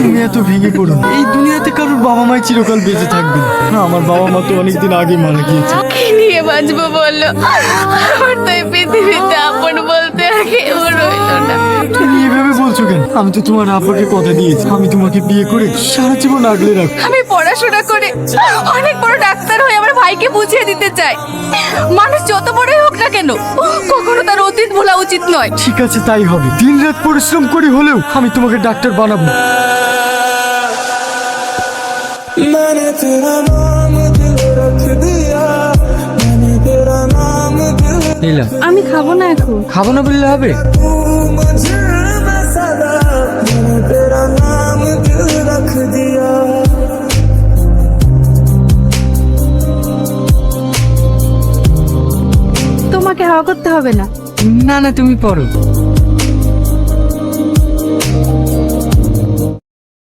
তুমি এত ভেঙে পড়ো না। এই দুনিয়াতে কারোর বাবা মাই চিরকাল বেঁচে থাকবে না। আমার বাবা মা তো অনেকদিন আগে মারা গিয়েছে। কি নিয়ে বাঁচবো বললো? আমার তো এই পৃথিবীতে আপন বলতে আর কেউ রইল না। তুমি এভাবে বলছো কেন? আমি তো তোমার আব্বাকে কথা দিয়েছি, আমি তোমাকে বিয়ে করে সারা জীবন আগলে রাখবো। আমি পড়াশোনা করে অনেক বড় ডাক্তার হয়ে আমার ভাইকে বুঝিয়ে দিতে চাই, মানুষ যত বড়ই হোক না কেন কখনো তার অতীত ভোলা উচিত নয়। ঠিক আছে, তাই হবে। দিনরাত পরিশ্রম করে হলেও আমি তোমাকে ডাক্তার বানাবো। मैंने तेरा नाम दिल रख दिया, मैंने तेरा नाम दिल নীলা, আমি খাবো না এখন। খাবো না বললে হবে? तू मुझे मैं सदा, मैंने तेरा नाम दिल रख दिया। তোমাকে হাওয়া করতে হবে না। না না, তুমি পড়ো।